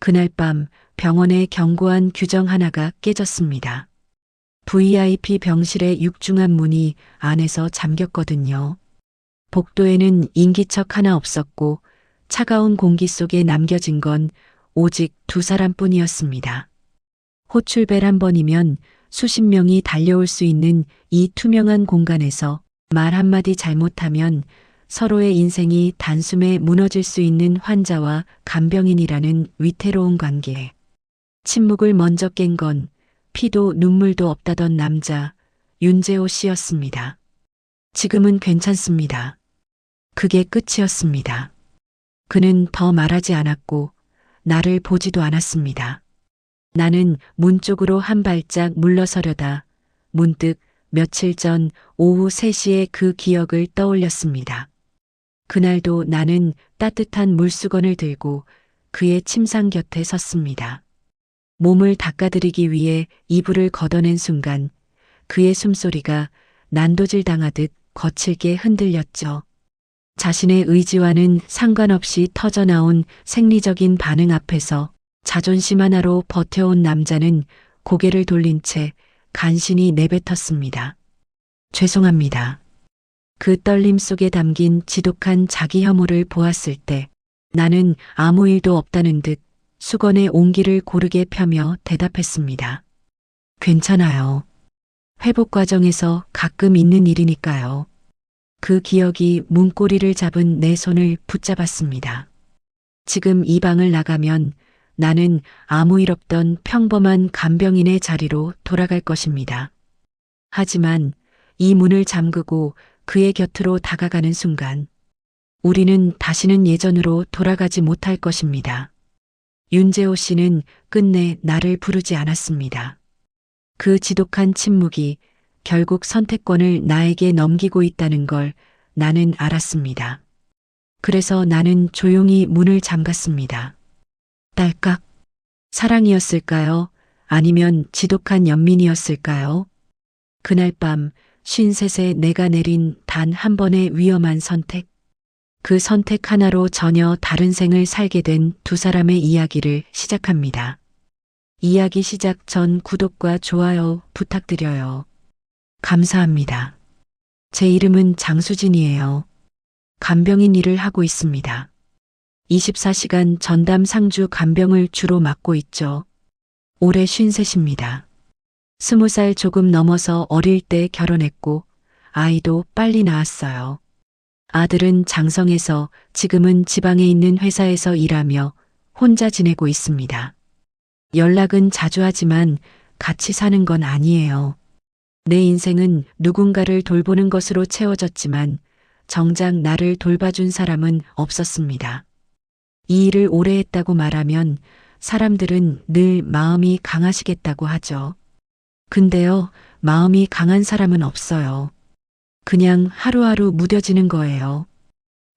그날 밤 병원의 견고한 규정 하나가 깨졌습니다. VIP 병실의 육중한 문이 안에서 잠겼거든요. 복도에는 인기척 하나 없었고 차가운 공기 속에 남겨진 건 오직 두 사람뿐이었습니다. 호출벨 한 번이면 수십 명이 달려올 수 있는 이 투명한 공간에서 말 한마디 잘못하면 서로의 인생이 단숨에 무너질 수 있는 환자와 간병인이라는 위태로운 관계. 침묵을 먼저 깬 건 피도 눈물도 없다던 남자 윤재호 씨였습니다. 지금은 괜찮습니다. 그게 끝이었습니다. 그는 더 말하지 않았고 나를 보지도 않았습니다. 나는 문 쪽으로 한 발짝 물러서려다 문득 며칠 전 오후 3시에 그 기억을 떠올렸습니다. 그날도 나는 따뜻한 물수건을 들고 그의 침상 곁에 섰습니다. 몸을 닦아드리기 위해 이불을 걷어낸 순간 그의 숨소리가 난도질 당하듯 거칠게 흔들렸죠. 자신의 의지와는 상관없이 터져나온 생리적인 반응 앞에서 자존심 하나로 버텨온 남자는 고개를 돌린 채 간신히 내뱉었습니다. 죄송합니다. 그 떨림 속에 담긴 지독한 자기 혐오를 보았을 때 나는 아무 일도 없다는 듯 수건에 온기를 고르게 펴며 대답했습니다. 괜찮아요. 회복 과정에서 가끔 있는 일이니까요. 그 기억이 문고리를 잡은 내 손을 붙잡았습니다. 지금 이 방을 나가면 나는 아무 일 없던 평범한 간병인의 자리로 돌아갈 것입니다. 하지만 이 문을 잠그고 그의 곁으로 다가가는 순간 우리는 다시는 예전으로 돌아가지 못할 것입니다. 윤재호 씨는 끝내 나를 부르지 않았습니다. 그 지독한 침묵이 결국 선택권을 나에게 넘기고 있다는 걸 나는 알았습니다. 그래서 나는 조용히 문을 잠갔습니다. 딸깍. 사랑이었을까요? 아니면 지독한 연민이었을까요? 그날 밤 53세 내가 내린 단 한 번의 위험한 선택. 그 선택 하나로 전혀 다른 생을 살게 된 두 사람의 이야기를 시작합니다. 이야기 시작 전 구독과 좋아요 부탁드려요. 감사합니다. 제 이름은 장수진이에요. 간병인 일을 하고 있습니다. 24시간 전담 상주 간병을 주로 맡고 있죠. 올해 53입니다. 20살 조금 넘어서 어릴 때 결혼했고 아이도 빨리 낳았어요. 아들은 장성에서 지금은 지방에 있는 회사에서 일하며 혼자 지내고 있습니다. 연락은 자주 하지만 같이 사는 건 아니에요. 내 인생은 누군가를 돌보는 것으로 채워졌지만 정작 나를 돌봐준 사람은 없었습니다. 이 일을 오래 했다고 말하면 사람들은 늘 마음이 강하시겠다고 하죠. 근데요, 마음이 강한 사람은 없어요. 그냥 하루하루 무뎌지는 거예요.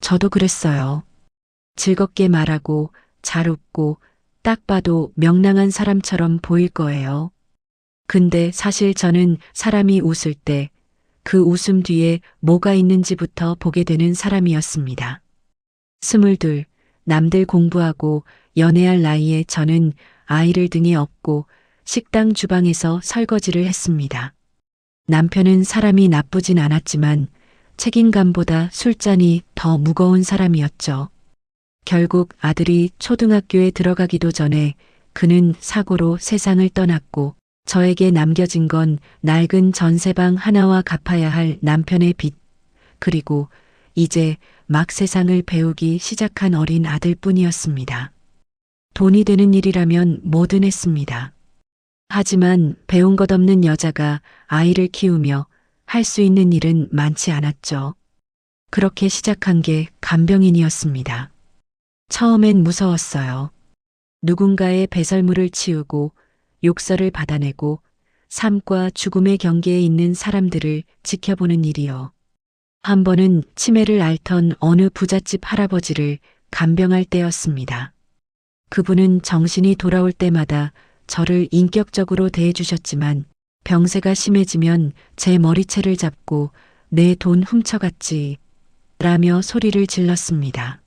저도 그랬어요. 즐겁게 말하고 잘 웃고 딱 봐도 명랑한 사람처럼 보일 거예요. 근데 사실 저는 사람이 웃을 때 그 웃음 뒤에 뭐가 있는지부터 보게 되는 사람이었습니다. 22, 남들 공부하고 연애할 나이에 저는 아이를 등에 업고 식당 주방에서 설거지를 했습니다. 남편은 사람이 나쁘진 않았지만 책임감보다 술잔이 더 무거운 사람이었죠. 결국 아들이 초등학교에 들어가기도 전에 그는 사고로 세상을 떠났고 저에게 남겨진 건 낡은 전세방 하나와 갚아야 할 남편의 빚, 그리고 이제 막 세상을 배우기 시작한 어린 아들뿐이었습니다. 돈이 되는 일이라면 뭐든 했습니다. 하지만 배운 것 없는 여자가 아이를 키우며 할 수 있는 일은 많지 않았죠. 그렇게 시작한 게 간병인이었습니다. 처음엔 무서웠어요. 누군가의 배설물을 치우고 욕설을 받아내고 삶과 죽음의 경계에 있는 사람들을 지켜보는 일이요. 한 번은 치매를 앓던 어느 부잣집 할아버지를 간병할 때였습니다. 그분은 정신이 돌아올 때마다 저를 인격적으로 대해주셨지만 병세가 심해지면 제 머리채를 잡고 내 돈 훔쳐갔지 라며 소리를 질렀습니다.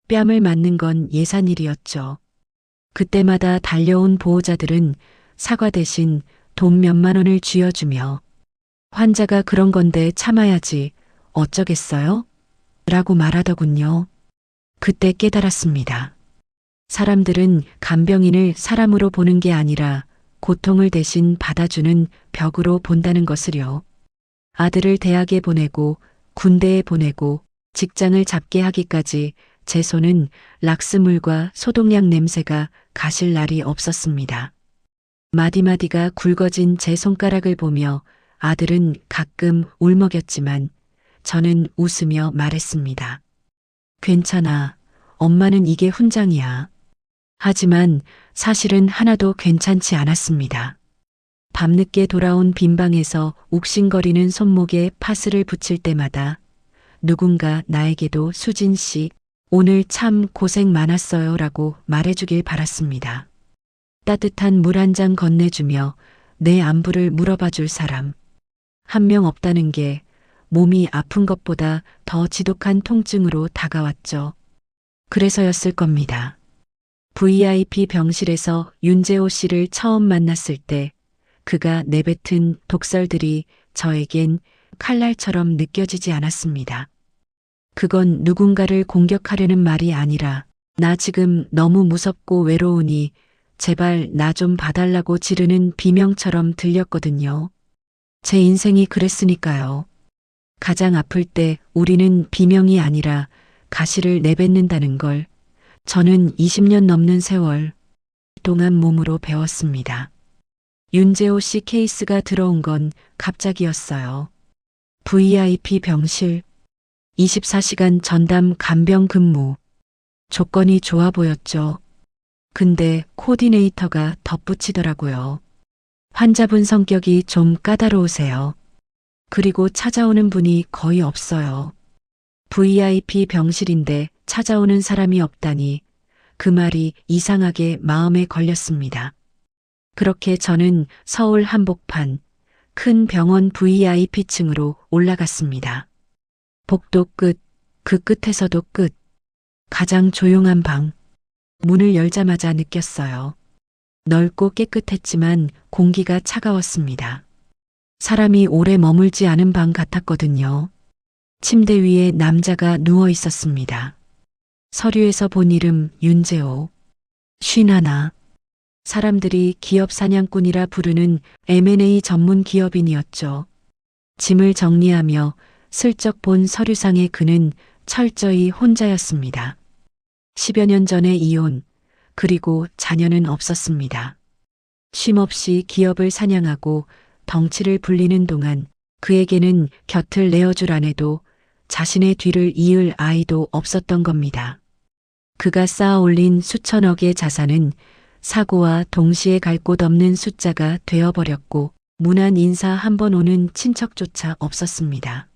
뺨을 맞는 건 예산일이었죠. 그때마다 달려온 보호자들은 사과 대신 돈 몇만 원을 쥐어주며 환자가 그런 건데 참아야지 어쩌겠어요? 라고 말하더군요. 그때 깨달았습니다. 사람들은 간병인을 사람으로 보는 게 아니라 고통을 대신 받아주는 벽으로 본다는 것을요. 아들을 대학에 보내고 군대에 보내고 직장을 잡게 하기까지 제 손은 락스물과 소독약 냄새가 가실 날이 없었습니다. 마디마디가 굵어진 제 손가락을 보며 아들은 가끔 울먹였지만 저는 웃으며 말했습니다. 괜찮아. 엄마는 이게 훈장이야. 하지만 사실은 하나도 괜찮지 않았습니다. 밤늦게 돌아온 빈방에서 욱신거리는 손목에 파스를 붙일 때마다 누군가 나에게도 수진 씨, 오늘 참 고생 많았어요 라고 말해주길 바랐습니다. 따뜻한 물 한 잔 건네주며 내 안부를 물어봐 줄 사람. 한 명 없다는 게 몸이 아픈 것보다 더 지독한 통증으로 다가왔죠. 그래서였을 겁니다. VIP 병실에서 윤재호 씨를 처음 만났을 때 그가 내뱉은 독설들이 저에겐 칼날처럼 느껴지지 않았습니다. 그건 누군가를 공격하려는 말이 아니라 나 지금 너무 무섭고 외로우니 제발 나 좀 봐달라고 지르는 비명처럼 들렸거든요. 제 인생이 그랬으니까요. 가장 아플 때 우리는 비명이 아니라 가시를 내뱉는다는 걸 저는 20년 넘는 세월 동안 몸으로 배웠습니다. 윤재호 씨 케이스가 들어온 건 갑자기였어요. VIP 병실, 24시간 전담 간병 근무. 조건이 좋아 보였죠. 근데 코디네이터가 덧붙이더라고요. 환자분 성격이 좀 까다로우세요. 그리고 찾아오는 분이 거의 없어요. VIP 병실인데 찾아오는 사람이 없다니 그 말이 이상하게 마음에 걸렸습니다. 그렇게 저는 서울 한복판 큰 병원 VIP층으로 올라갔습니다. 복도 끝, 그 끝에서도 끝. 가장 조용한 방. 문을 열자마자 느꼈어요. 넓고 깨끗했지만 공기가 차가웠습니다. 사람이 오래 머물지 않은 방 같았거든요. 침대 위에 남자가 누워 있었습니다. 서류에서 본 이름 윤재호. 51. 사람들이 기업 사냥꾼이라 부르는 M&A 전문 기업인이었죠. 짐을 정리하며 슬쩍 본 서류상의 그는 철저히 혼자였습니다. 10여 년 전에 이혼, 그리고 자녀는 없었습니다. 쉼없이 기업을 사냥하고 덩치를 불리는 동안 그에게는 곁을 내어줄 아내도 자신의 뒤를 이을 아이도 없었던 겁니다. 그가 쌓아 올린 수천억의 자산은 사고와 동시에 갈 곳 없는 숫자가 되어버렸고 무난 인사 한 번 오는 친척조차 없었습니다.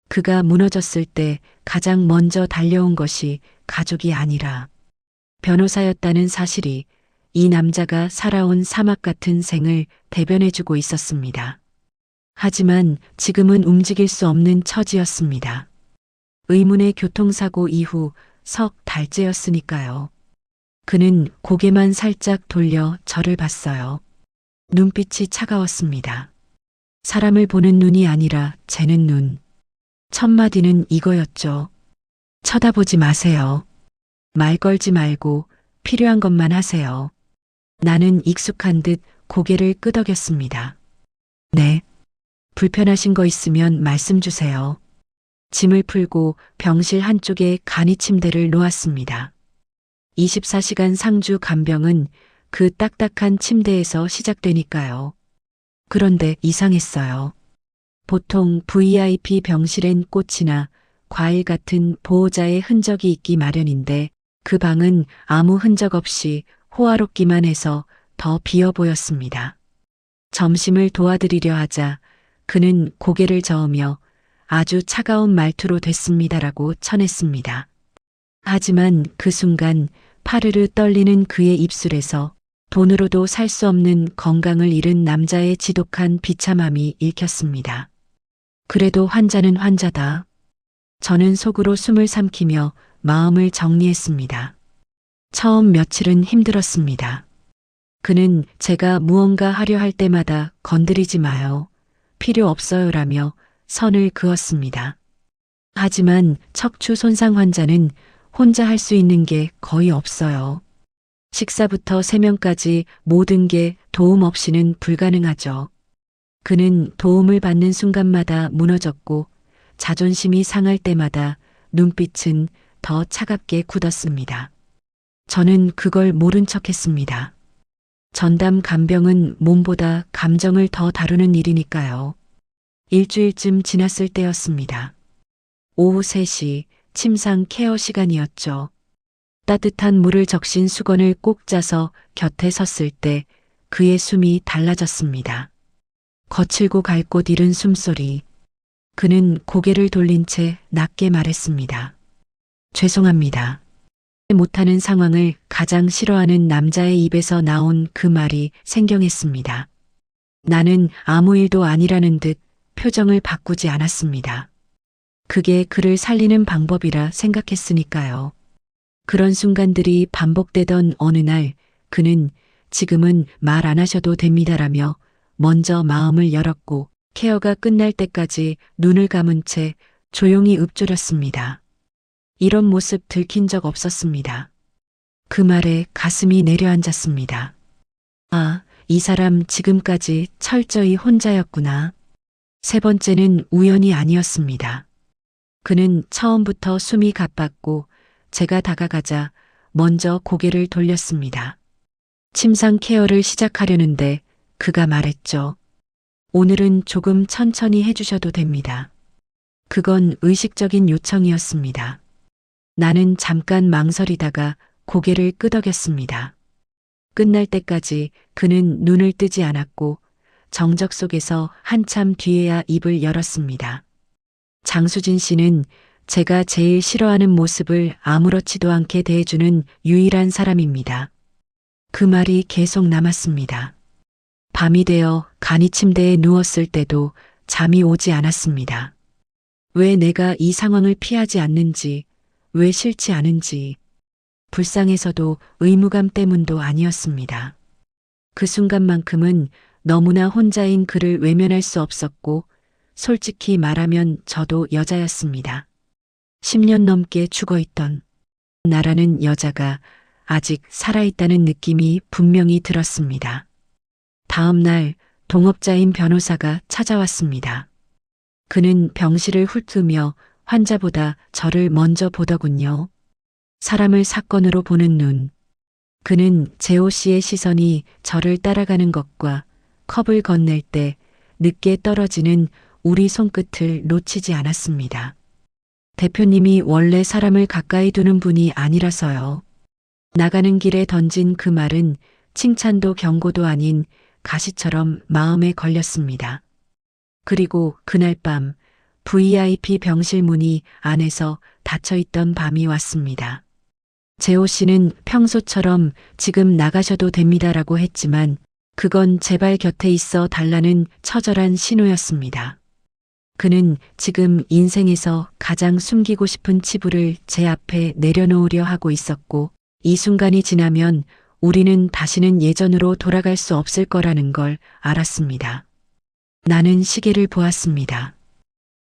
그가 무너졌을 때 가장 먼저 달려온 것이 가족이 아니라 변호사였다는 사실이 이 남자가 살아온 사막 같은 생을 대변해주고 있었습니다. 하지만 지금은 움직일 수 없는 처지였습니다. 의문의 교통사고 이후 석 달째였으니까요. 그는 고개만 살짝 돌려 저를 봤어요. 눈빛이 차가웠습니다. 사람을 보는 눈이 아니라 재는 눈. 첫 마디는 이거였죠. 쳐다보지 마세요. 말 걸지 말고 필요한 것만 하세요. 나는 익숙한 듯 고개를 끄덕였습니다. 네. 불편하신 거 있으면 말씀 주세요. 짐을 풀고 병실 한쪽에 간이 침대를 놓았습니다. 24시간 상주 간병은 그 딱딱한 침대에서 시작되니까요. 그런데 이상했어요. 보통 VIP 병실엔 꽃이나 과일 같은 보호자의 흔적이 있기 마련인데 그 방은 아무 흔적 없이 호화롭기만 해서 더 비어 보였습니다. 점심을 도와드리려 하자 그는 고개를 저으며 아주 차가운 말투로 됐습니다라고 쳐냈습니다. 하지만 그 순간 파르르 떨리는 그의 입술에서 돈으로도 살 수 없는 건강을 잃은 남자의 지독한 비참함이 읽혔습니다. 그래도 환자는 환자다. 저는 속으로 숨을 삼키며 마음을 정리했습니다. 처음 며칠은 힘들었습니다. 그는 제가 무언가 하려 할 때마다 건드리지 마요. 필요 없어요라며 선을 그었습니다. 하지만 척추 손상 환자는 혼자 할 수 있는 게 거의 없어요. 식사부터 세면까지 모든 게 도움 없이는 불가능하죠. 그는 도움을 받는 순간마다 무너졌고 자존심이 상할 때마다 눈빛은 더 차갑게 굳었습니다. 저는 그걸 모른 척 했습니다. 전담 간병은 몸보다 감정을 더 다루는 일이니까요. 일주일쯤 지났을 때였습니다. 오후 3시 침상 케어 시간이었죠. 따뜻한 물을 적신 수건을 꼭 짜서 곁에 섰을 때 그의 숨이 달라졌습니다. 거칠고 갈곳 잃은 숨소리. 그는 고개를 돌린 채 낮게 말했습니다. 죄송합니다. 못하는 상황을 가장 싫어하는 남자의 입에서 나온 그 말이 생경했습니다. 나는 아무 일도 아니라는 듯 표정을 바꾸지 않았습니다. 그게 그를 살리는 방법이라 생각했으니까요. 그런 순간들이 반복되던 어느 날 그는 지금은 말 안 하셔도 됩니다라며 먼저 마음을 열었고 케어가 끝날 때까지 눈을 감은 채 조용히 읊조렸습니다. 이런 모습 들킨 적 없었습니다. 그 말에 가슴이 내려앉았습니다. 아, 이 사람 지금까지 철저히 혼자였구나. 세 번째는 우연이 아니었습니다. 그는 처음부터 숨이 가빴고 제가 다가가자 먼저 고개를 돌렸습니다. 침상 케어를 시작하려는데 그가 말했죠. 오늘은 조금 천천히 해주셔도 됩니다. 그건 의식적인 요청이었습니다. 나는 잠깐 망설이다가 고개를 끄덕였습니다. 끝날 때까지 그는 눈을 뜨지 않았고 정적 속에서 한참 뒤에야 입을 열었습니다. 장수진 씨는 제가 제일 싫어하는 모습을 아무렇지도 않게 대해주는 유일한 사람입니다. 그 말이 계속 남았습니다. 밤이 되어 간이 침대에 누웠을 때도 잠이 오지 않았습니다. 왜 내가 이 상황을 피하지 않는지, 왜 싫지 않은지, 불쌍해서도 의무감 때문도 아니었습니다. 그 순간만큼은 너무나 혼자인 그를 외면할 수 없었고, 솔직히 말하면 저도 여자였습니다. 10년 넘게 죽어있던 나라는 여자가 아직 살아있다는 느낌이 분명히 들었습니다. 다음 날 동업자인 변호사가 찾아왔습니다. 그는 병실을 훑으며 환자보다 저를 먼저 보더군요. 사람을 사건으로 보는 눈. 그는 재호 씨의 시선이 저를 따라가는 것과 컵을 건넬 때 늦게 떨어지는 우리 손끝을 놓치지 않았습니다. 대표님이 원래 사람을 가까이 두는 분이 아니라서요. 나가는 길에 던진 그 말은 칭찬도 경고도 아닌 가시처럼 마음에 걸렸습니다. 그리고 그날 밤 VIP 병실 문이 안에서 닫혀있던 밤이 왔습니다. 재호 씨는 평소처럼 지금 나가셔도 됩니다라고 했지만 그건 제발 곁에 있어 달라는 처절한 신호였습니다. 그는 지금 인생에서 가장 숨기고 싶은 치부를 제 앞에 내려놓으려 하고 있었고 이 순간이 지나면 우리는 다시는 예전으로 돌아갈 수 없을 거라는 걸 알았습니다. 나는 시계를 보았습니다.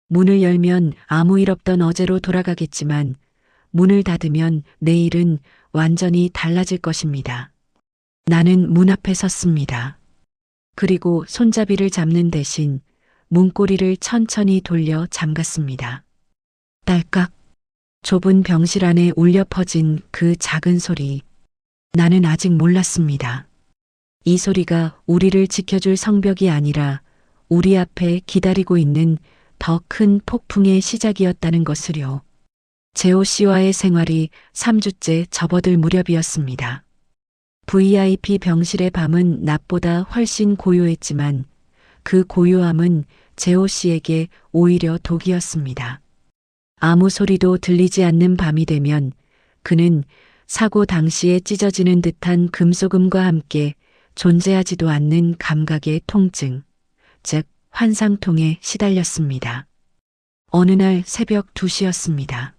문을 열면 아무 일 없던 어제로 돌아가겠지만 문을 닫으면 내일은 완전히 달라질 것입니다. 나는 문 앞에 섰습니다. 그리고 손잡이를 잡는 대신 문고리를 천천히 돌려 잠갔습니다. 딸깍. 좁은 병실 안에 울려 퍼진 그 작은 소리. 나는 아직 몰랐습니다. 이 소리가 우리를 지켜줄 성벽이 아니라 우리 앞에 기다리고 있는 더 큰 폭풍의 시작이었다는 것을요. 재호 씨와의 생활이 3주째 접어들 무렵이었습니다. VIP 병실의 밤은 낮보다 훨씬 고요했지만 그 고요함은 재호 씨에게 오히려 독이었습니다. 아무 소리도 들리지 않는 밤이 되면 그는 사고 당시에 찢어지는 듯한 금속음과 함께 존재하지도 않는 감각의 통증, 즉 환상통에 시달렸습니다. 어느 날 새벽 2시였습니다.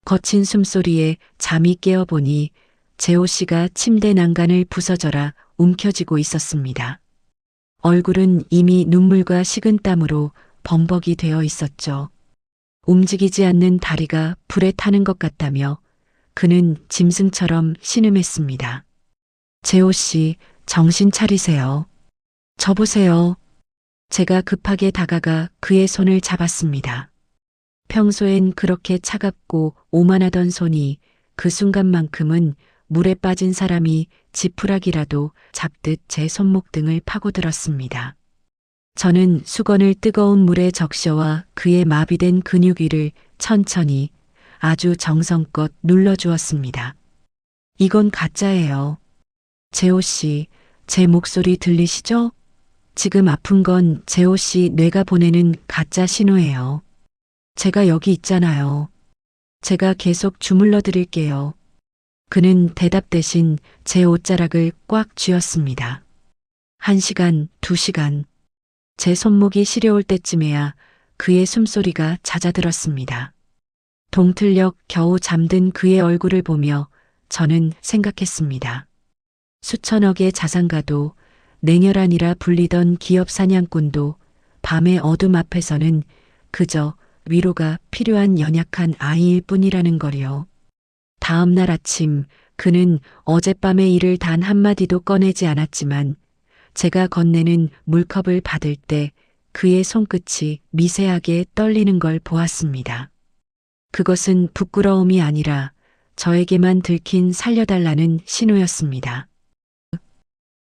거친 숨소리에 잠이 깨어보니 재호 씨가 침대 난간을 부서져라 움켜쥐고 있었습니다. 얼굴은 이미 눈물과 식은땀으로 범벅이 되어 있었죠. 움직이지 않는 다리가 불에 타는 것 같다며 그는 짐승처럼 신음했습니다. 재호 씨, 정신 차리세요. 저 보세요. 제가 급하게 다가가 그의 손을 잡았습니다. 평소엔 그렇게 차갑고 오만하던 손이 그 순간만큼은 물에 빠진 사람이 지푸라기라도 잡듯 제 손목 등을 파고들었습니다. 저는 수건을 뜨거운 물에 적셔와 그의 마비된 근육 위를 천천히 아주 정성껏 눌러주었습니다. 이건 가짜예요. 재호 씨, 제 목소리 들리시죠? 지금 아픈 건 재호 씨 뇌가 보내는 가짜 신호예요. 제가 여기 있잖아요. 제가 계속 주물러 드릴게요. 그는 대답 대신 제 옷자락을 꽉 쥐었습니다. 1시간, 2시간. 제 손목이 시려올 때쯤에야 그의 숨소리가 잦아들었습니다. 동틀녘 겨우 잠든 그의 얼굴을 보며 저는 생각했습니다. 수천억의 자산가도 냉혈한이라 불리던 기업 사냥꾼도 밤의 어둠 앞에서는 그저 위로가 필요한 연약한 아이일 뿐이라는 거요. 다음 날 아침 그는 어젯밤의 일을 단 한마디도 꺼내지 않았지만 제가 건네는 물컵을 받을 때 그의 손끝이 미세하게 떨리는 걸 보았습니다. 그것은 부끄러움이 아니라 저에게만 들킨 살려달라는 신호였습니다.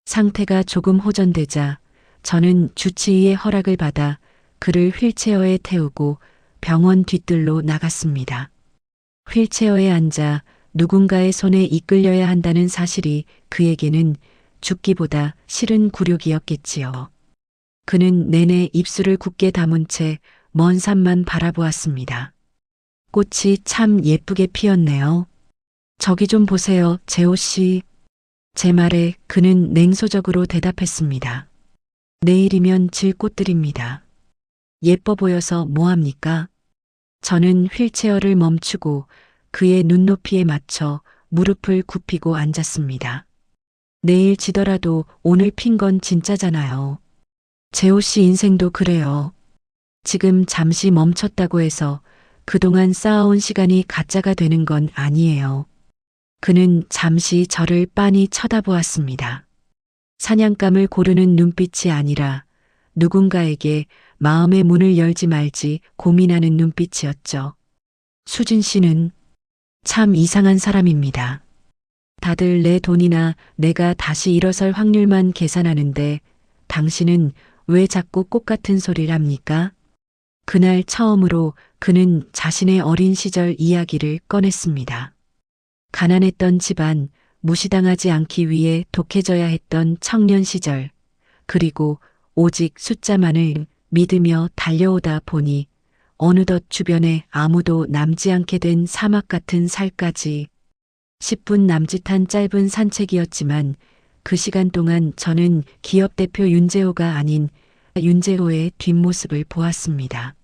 상태가 조금 호전되자 저는 주치의의 허락을 받아 그를 휠체어에 태우고 병원 뒤뜰로 나갔습니다. 휠체어에 앉아 누군가의 손에 이끌려야 한다는 사실이 그에게는 죽기보다 싫은 굴욕이었겠지요. 그는 내내 입술을 굳게 다문 채 먼 산만 바라보았습니다. 꽃이 참 예쁘게 피었네요. 저기 좀 보세요, 재호 씨. 제 말에 그는 냉소적으로 대답했습니다. 내일이면 질 꽃들입니다. 예뻐 보여서 뭐합니까? 저는 휠체어를 멈추고 그의 눈높이에 맞춰 무릎을 굽히고 앉았습니다. 내일 지더라도 오늘 핀 건 진짜잖아요. 재호 씨 인생도 그래요. 지금 잠시 멈췄다고 해서 그동안 쌓아온 시간이 가짜가 되는 건 아니에요. 그는 잠시 저를 빤히 쳐다보았습니다. 사냥감을 고르는 눈빛이 아니라 누군가에게 마음의 문을 열지 말지 고민하는 눈빛이었죠. 수진 씨는 참 이상한 사람입니다. 다들 내 돈이나 내가 다시 일어설 확률만 계산하는데 당신은 왜 자꾸 꽃 같은 소리를 합니까? 그날 처음으로 그는 자신의 어린 시절 이야기를 꺼냈습니다. 가난했던 집안, 무시당하지 않기 위해 독해져야 했던 청년 시절, 그리고 오직 숫자만을 믿으며 달려오다 보니 어느덧 주변에 아무도 남지 않게 된 사막 같은 살까지. 10분 남짓한 짧은 산책이었지만 그 시간 동안 저는 기업 대표 윤재호가 아닌 윤재호의 뒷모습을 보았습니다.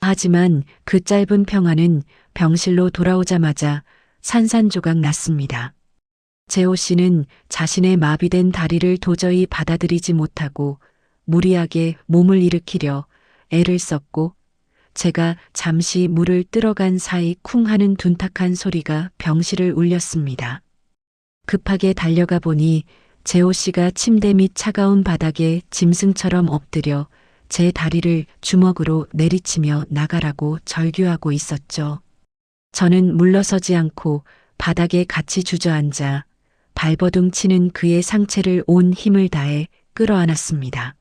하지만 그 짧은 평화는 병실로 돌아오자마자 산산조각 났습니다. 재호 씨는 자신의 마비된 다리를 도저히 받아들이지 못하고 무리하게 몸을 일으키려 애를 썼고 제가 잠시 물을 뜨러간 사이 쿵 하는 둔탁한 소리가 병실을 울렸습니다. 급하게 달려가 보니 재호 씨가 침대 밑 차가운 바닥에 짐승처럼 엎드려 제 다리를 주먹으로 내리치며 나가라고 절규하고 있었죠. 저는 물러서지 않고 바닥에 같이 주저앉아 발버둥 치는 그의 상체를 온 힘을 다해 끌어안았습니다.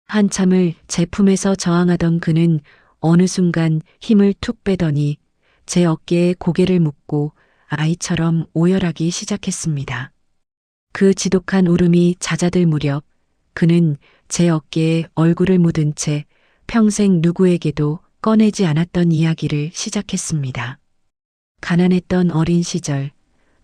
한참을 제 품에서 저항하던 그는 어느 순간 힘을 툭 빼더니 제 어깨에 고개를 묻고 아이처럼 오열하기 시작했습니다. 그 지독한 울음이 잦아들 무렵 그는 제 어깨에 얼굴을 묻은 채 평생 누구에게도 꺼내지 않았던 이야기를 시작했습니다. 가난했던 어린 시절,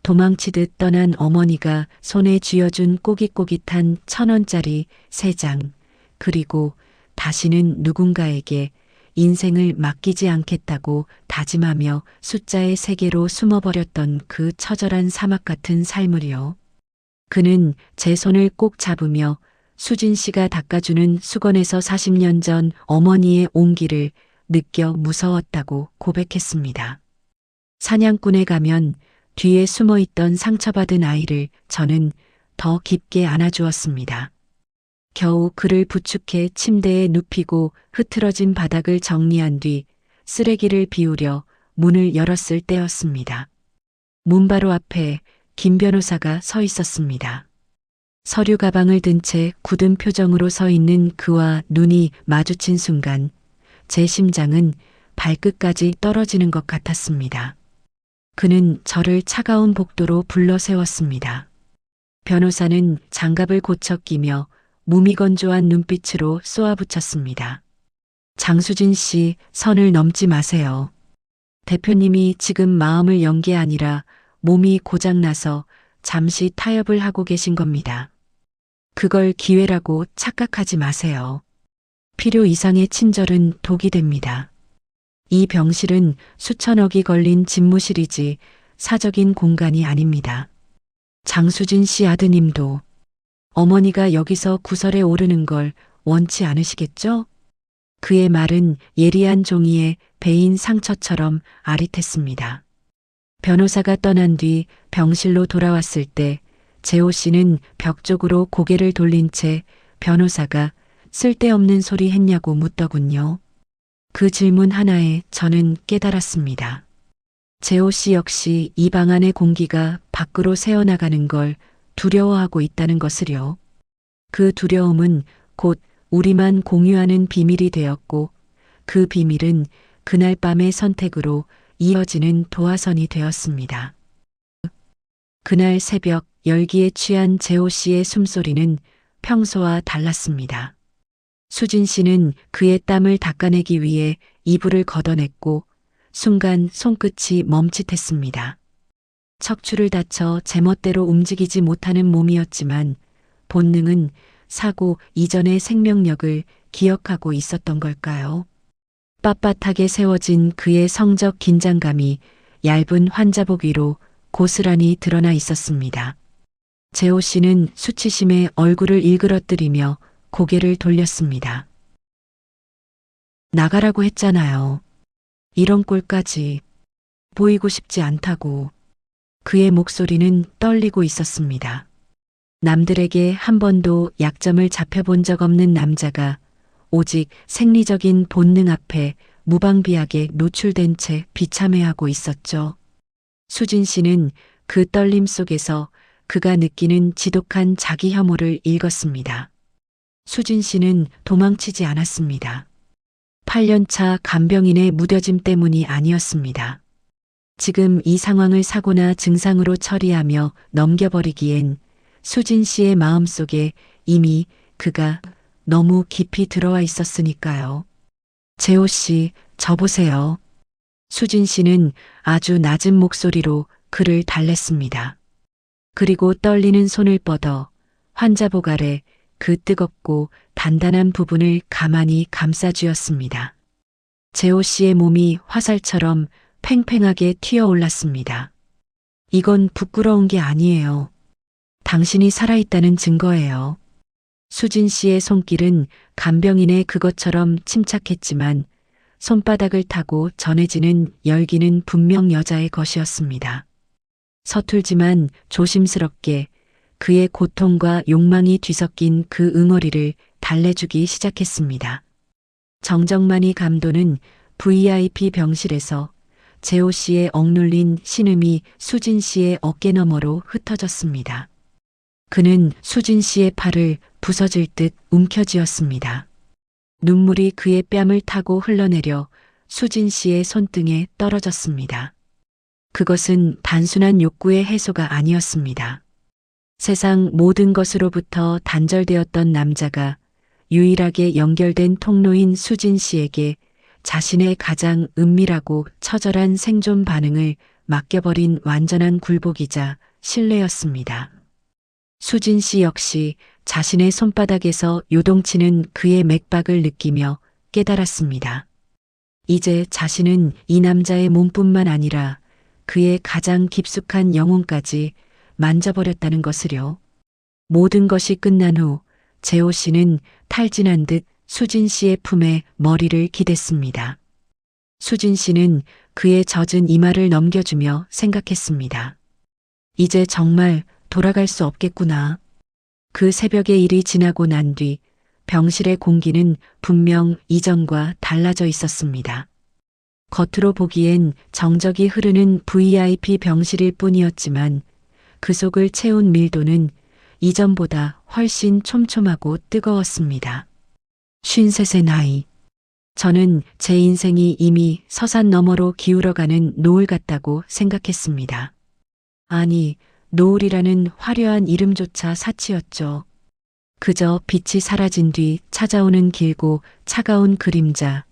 도망치듯 떠난 어머니가 손에 쥐어준 꼬깃꼬깃한 1,000원짜리 3장, 그리고 다시는 누군가에게 인생을 맡기지 않겠다고 다짐하며 숫자의 세계로 숨어버렸던 그 처절한 사막 같은 삶을요. 그는 제 손을 꼭 잡으며 수진 씨가 닦아주는 수건에서 40년 전 어머니의 온기를 느껴 무서웠다고 고백했습니다. 사냥꾼에 가면 뒤에 숨어있던 상처받은 아이를 저는 더 깊게 안아주었습니다. 겨우 그를 부축해 침대에 눕히고 흐트러진 바닥을 정리한 뒤 쓰레기를 비우려 문을 열었을 때였습니다. 문 바로 앞에 김 변호사가 서 있었습니다. 서류 가방을 든 채 굳은 표정으로 서 있는 그와 눈이 마주친 순간 제 심장은 발끝까지 떨어지는 것 같았습니다. 그는 저를 차가운 복도로 불러 세웠습니다. 변호사는 장갑을 고쳐 끼며 무미건조한 눈빛으로 쏘아붙였습니다. 장수진 씨, 선을 넘지 마세요. 대표님이 지금 마음을 연 게 아니라 몸이 고장나서 잠시 타협을 하고 계신 겁니다. 그걸 기회라고 착각하지 마세요. 필요 이상의 친절은 독이 됩니다. 이 병실은 수천억이 걸린 집무실이지 사적인 공간이 아닙니다. 장수진 씨 아드님도 어머니가 여기서 구설에 오르는 걸 원치 않으시겠죠? 그의 말은 예리한 종이에 베인 상처처럼 아릿했습니다. 변호사가 떠난 뒤 병실로 돌아왔을 때 재호 씨는 벽 쪽으로 고개를 돌린 채 변호사가 쓸데없는 소리 했냐고 묻더군요. 그 질문 하나에 저는 깨달았습니다. 재호 씨 역시 이 방 안의 공기가 밖으로 새어나가는 걸 두려워하고 있다는 것을요. 그 두려움은 곧 우리만 공유하는 비밀이 되었고 그 비밀은 그날 밤의 선택으로 이어지는 도화선이 되었습니다. 그날 새벽 열기에 취한 재호 씨의 숨소리는 평소와 달랐습니다. 수진 씨는 그의 땀을 닦아내기 위해 이불을 걷어냈고 순간 손끝이 멈칫했습니다. 척추를 다쳐 제멋대로 움직이지 못하는 몸이었지만 본능은 사고 이전의 생명력을 기억하고 있었던 걸까요? 빳빳하게 세워진 그의 성적 긴장감이 얇은 환자복 위로 고스란히 드러나 있었습니다. 재호 씨는 수치심에 얼굴을 일그러뜨리며 고개를 돌렸습니다. 나가라고 했잖아요. 이런 꼴까지 보이고 싶지 않다고. 그의 목소리는 떨리고 있었습니다. 남들에게 한 번도 약점을 잡혀본 적 없는 남자가 오직 생리적인 본능 앞에 무방비하게 노출된 채 비참해하고 있었죠. 수진 씨는 그 떨림 속에서 그가 느끼는 지독한 자기 혐오를 읽었습니다. 수진 씨는 도망치지 않았습니다. 8년차 간병인의 무뎌짐 때문이 아니었습니다. 지금 이 상황을 사고나 증상으로 처리하며 넘겨버리기엔 수진 씨의 마음속에 이미 그가 너무 깊이 들어와 있었으니까요. 재호 씨, 저 보세요. 수진 씨는 아주 낮은 목소리로 그를 달랬습니다. 그리고 떨리는 손을 뻗어 환자복 아래 그 뜨겁고 단단한 부분을 가만히 감싸쥐었습니다. 재호 씨의 몸이 화살처럼 팽팽하게 튀어올랐습니다. 이건 부끄러운 게 아니에요. 당신이 살아있다는 증거예요. 수진 씨의 손길은 간병인의 그것처럼 침착했지만 손바닥을 타고 전해지는 열기는 분명 여자의 것이었습니다. 서툴지만 조심스럽게 그의 고통과 욕망이 뒤섞인 그 응어리를 달래주기 시작했습니다. 정정만이 감도는 VIP 병실에서 재호 씨의 억눌린 신음이 수진 씨의 어깨 너머로 흩어졌습니다. 그는 수진 씨의 팔을 부서질 듯 움켜쥐었습니다. 눈물이 그의 뺨을 타고 흘러내려 수진 씨의 손등에 떨어졌습니다. 그것은 단순한 욕구의 해소가 아니었습니다. 세상 모든 것으로부터 단절되었던 남자가 유일하게 연결된 통로인 수진 씨에게 자신의 가장 은밀하고 처절한 생존 반응을 맡겨버린 완전한 굴복이자 신뢰였습니다. 수진 씨 역시 자신의 손바닥에서 요동치는 그의 맥박을 느끼며 깨달았습니다. 이제 자신은 이 남자의 몸뿐만 아니라 그의 가장 깊숙한 영혼까지 만져버렸다는 것을요. 모든 것이 끝난 후 재호 씨는 탈진한 듯 수진 씨의 품에 머리를 기댔습니다. 수진 씨는 그의 젖은 이마를 넘겨주며 생각했습니다. 이제 정말 돌아갈 수 없겠구나. 그 새벽의 일이 지나고 난 뒤 병실의 공기는 분명 이전과 달라져 있었습니다. 겉으로 보기엔 정적이 흐르는 VIP 병실일 뿐이었지만 그 속을 채운 밀도는 이전보다 훨씬 촘촘하고 뜨거웠습니다. 53의 나이. 저는 제 인생이 이미 서산 너머로 기울어가는 노을 같다고 생각했습니다. 아니, 노을이라는 화려한 이름조차 사치였죠. 그저 빛이 사라진 뒤 찾아오는 길고 차가운 그림자,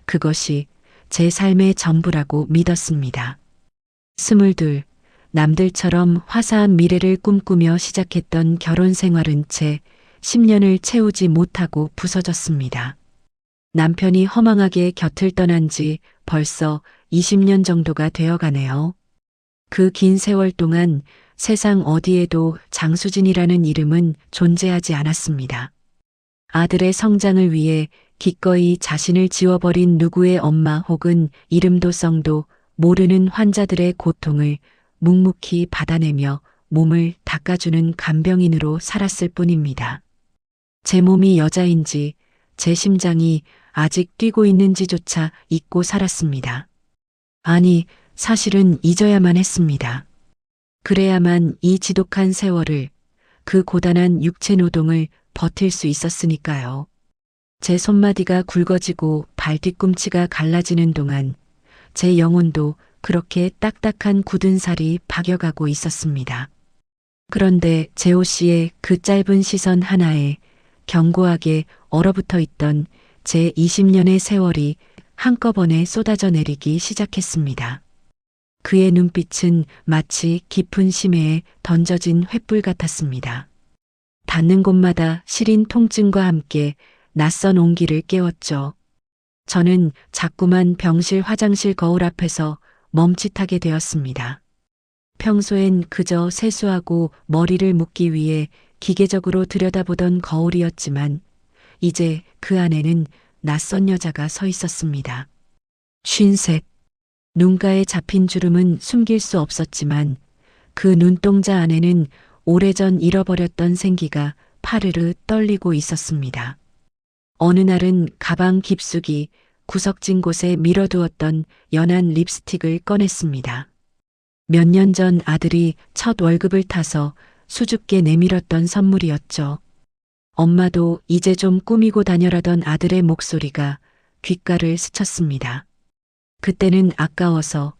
그것이 제 삶의 전부라고 믿었습니다. 22, 남들처럼 화사한 미래를 꿈꾸며 시작했던 결혼 생활은 채 10년을 채우지 못하고 부서졌습니다. 남편이 허망하게 곁을 떠난 지 벌써 20년 정도가 되어 가네요. 그 긴 세월 동안 세상 어디에도 장수진이라는 이름은 존재하지 않았습니다. 아들의 성장을 위해 기꺼이 자신을 지워버린 누구의 엄마 혹은 이름도 성도 모르는 환자들의 고통을 묵묵히 받아내며 몸을 닦아주는 간병인으로 살았을 뿐입니다. 제 몸이 여자인지 제 심장이 아직 뛰고 있는지조차 잊고 살았습니다. 아니, 사실은 잊어야만 했습니다. 그래야만 이 지독한 세월을, 그 고단한 육체 노동을 버틸 수 있었으니까요. 제 손마디가 굵어지고 발뒤꿈치가 갈라지는 동안 제 영혼도 그렇게 딱딱한 굳은 살이 박여가고 있었습니다. 그런데 재호 씨의 그 짧은 시선 하나에 견고하게 얼어붙어 있던 제 20년의 세월이 한꺼번에 쏟아져 내리기 시작했습니다. 그의 눈빛은 마치 깊은 심해에 던져진 횃불 같았습니다. 닿는 곳마다 시린 통증과 함께 낯선 온기를 깨웠죠. 저는 자꾸만 병실 화장실 거울 앞에서 멈칫하게 되었습니다. 평소엔 그저 세수하고 머리를 묶기 위해 기계적으로 들여다보던 거울이었지만 이제 그 안에는 낯선 여자가 서 있었습니다. 53. 눈가에 잡힌 주름은 숨길 수 없었지만 그 눈동자 안에는 오래전 잃어버렸던 생기가 파르르 떨리고 있었습니다. 어느 날은 가방 깊숙이 구석진 곳에 밀어두었던 연한 립스틱을 꺼냈습니다. 몇 년 전 아들이 첫 월급을 타서 수줍게 내밀었던 선물이었죠. 엄마도 이제 좀 꾸미고 다녀라던 아들의 목소리가 귓가를 스쳤습니다. 그때는 아까워서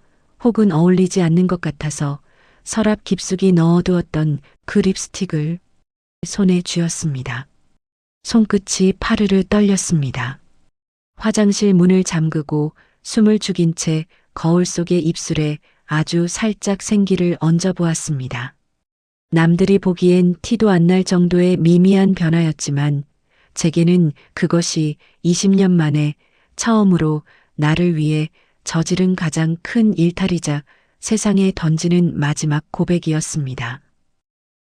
혹은 어울리지 않는 것 같아서 서랍 깊숙이 넣어두었던 그 립스틱을 손에 쥐었습니다. 손끝이 파르르 떨렸습니다. 화장실 문을 잠그고 숨을 죽인 채 거울 속의 입술에 아주 살짝 생기를 얹어보았습니다. 남들이 보기엔 티도 안 날 정도의 미미한 변화였지만 제게는 그것이 20년 만에 처음으로 나를 위해 저지른 가장 큰 일탈이자 세상에 던지는 마지막 고백이었습니다.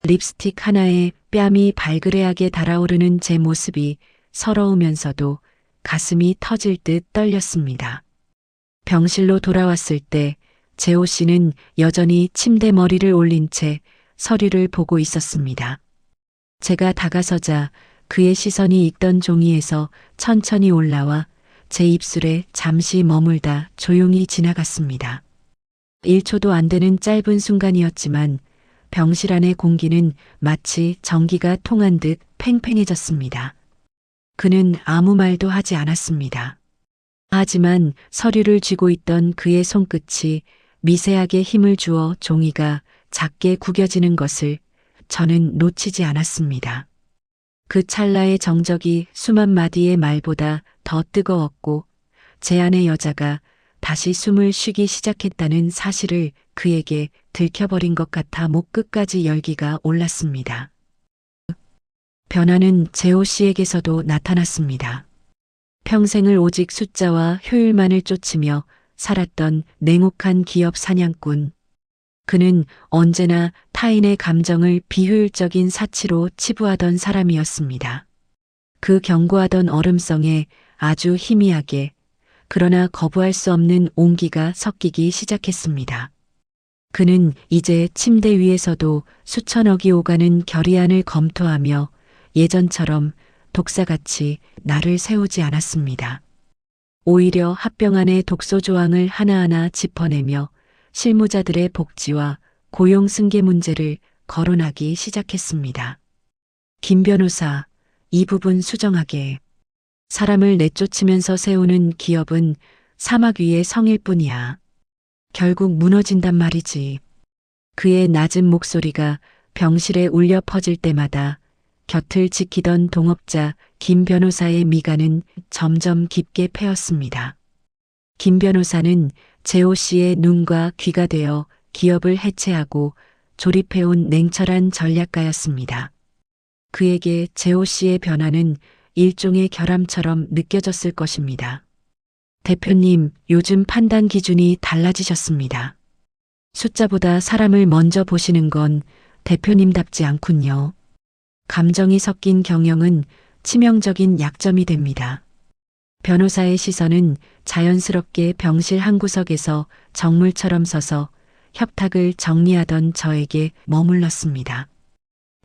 립스틱 하나에 뺨이 발그레하게 달아오르는 제 모습이 서러우면서도 가슴이 터질 듯 떨렸습니다. 병실로 돌아왔을 때 재호 씨는 여전히 침대 머리를 올린 채 서류를 보고 있었습니다. 제가 다가서자 그의 시선이 읽던 종이에서 천천히 올라와 제 입술에 잠시 머물다 조용히 지나갔습니다. 1초도 안 되는 짧은 순간이었지만 병실 안의 공기는 마치 전기가 통한 듯 팽팽해졌습니다. 그는 아무 말도 하지 않았습니다. 하지만 서류를 쥐고 있던 그의 손끝이 미세하게 힘을 주어 종이가 작게 구겨지는 것을 저는 놓치지 않았습니다. 그 찰나의 정적이 수만 마디의 말보다 더 뜨거웠고 제 안의 여자가 다시 숨을 쉬기 시작했다는 사실을 그에게 들켜버린 것 같아 목 끝까지 열기가 올랐습니다. 변화는 재호 씨에게서도 나타났습니다. 평생을 오직 숫자와 효율만을 쫓으며 살았던 냉혹한 기업 사냥꾼. 그는 언제나 타인의 감정을 비효율적인 사치로 치부하던 사람이었습니다. 그 견고하던 얼음성에 아주 희미하게, 그러나 거부할 수 없는 온기가 섞이기 시작했습니다. 그는 이제 침대 위에서도 수천억이 오가는 결의안을 검토하며 예전처럼 독사같이 날을 세우지 않았습니다. 오히려 합병 안의 독소 조항을 하나하나 짚어내며 실무자들의 복지와 고용 승계 문제를 거론하기 시작했습니다. 김 변호사, 이 부분 수정하게. 사람을 내쫓으면서 세우는 기업은 사막 위의 성일 뿐이야. 결국 무너진단 말이지. 그의 낮은 목소리가 병실에 울려 퍼질 때마다 곁을 지키던 동업자 김 변호사의 미간은 점점 깊게 패였습니다. 김 변호사는 재호 씨의 눈과 귀가 되어 기업을 해체하고 조립해온 냉철한 전략가였습니다. 그에게 재호 씨의 변화는 일종의 결함처럼 느껴졌을 것입니다. 대표님, 요즘 판단 기준이 달라지셨습니다. 숫자보다 사람을 먼저 보시는 건 대표님답지 않군요. 감정이 섞인 경영은 치명적인 약점이 됩니다. 변호사의 시선은 자연스럽게 병실 한 구석에서 정물처럼 서서 협탁을 정리하던 저에게 머물렀습니다.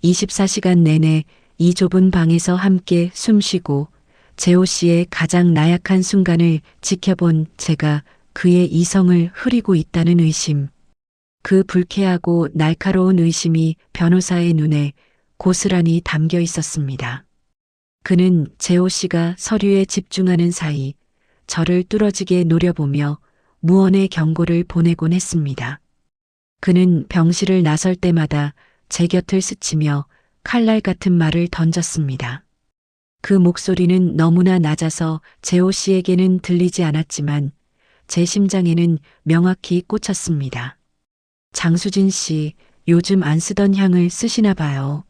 24시간 내내 이 좁은 방에서 함께 숨쉬고 재호 씨의 가장 나약한 순간을 지켜본 제가 그의 이성을 흐리고 있다는 의심. 그 불쾌하고 날카로운 의심이 변호사의 눈에 고스란히 담겨 있었습니다. 그는 재호 씨가 서류에 집중하는 사이 저를 뚫어지게 노려보며 무언의 경고를 보내곤 했습니다. 그는 병실을 나설 때마다 제 곁을 스치며 칼날 같은 말을 던졌습니다. 그 목소리는 너무나 낮아서 재호 씨에게는 들리지 않았지만 제 심장에는 명확히 꽂혔습니다. 장수진 씨, 요즘 안 쓰던 향을 쓰시나 봐요.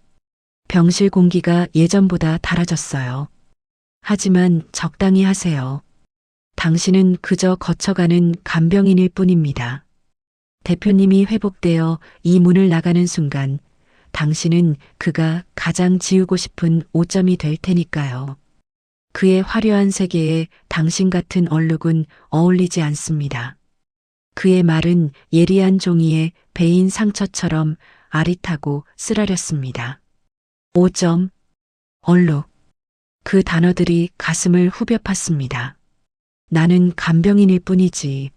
병실 공기가 예전보다 달아졌어요. 하지만 적당히 하세요. 당신은 그저 거쳐가는 간병인일 뿐입니다. 대표님이 회복되어 이 문을 나가는 순간 당신은 그가 가장 지우고 싶은 오점이 될 테니까요. 그의 화려한 세계에 당신 같은 얼룩은 어울리지 않습니다. 그의 말은 예리한 종이에 베인 상처처럼 아릿하고 쓰라렸습니다. 5점, 얼룩. 그 단어들이 가슴을 후벼 팠습니다. 나는 간병인일 뿐이지.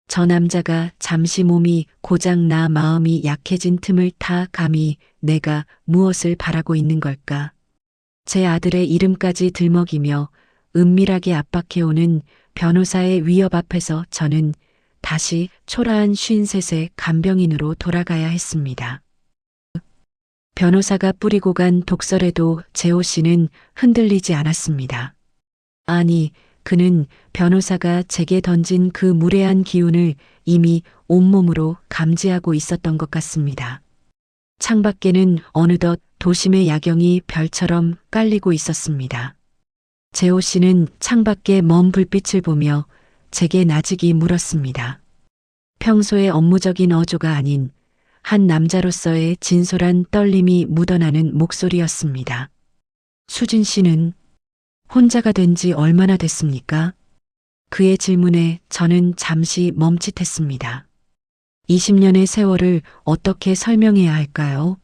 저 남자가 잠시 몸이 고장나 마음이 약해진 틈을 타 감히 내가 무엇을 바라고 있는 걸까? 제 아들의 이름까지 들먹이며 은밀하게 압박해오는 변호사의 위협 앞에서 저는 다시 초라한 53세 간병인으로 돌아가야 했습니다. 변호사가 뿌리고 간 독설에도 재호 씨는 흔들리지 않았습니다. 아니, 그는 변호사가 제게 던진 그 무례한 기운을 이미 온몸으로 감지하고 있었던 것 같습니다. 창밖에는 어느덧 도심의 야경이 별처럼 깔리고 있었습니다. 재호 씨는 창밖의 먼 불빛을 보며 제게 나직이 물었습니다. 평소의 업무적인 어조가 아닌 한 남자로서의 진솔한 떨림이 묻어나는 목소리였습니다. 수진 씨는 혼자가 된 지 얼마나 됐습니까? 그의 질문에 저는 잠시 멈칫했습니다. 20년의 세월을 어떻게 설명해야 할까요?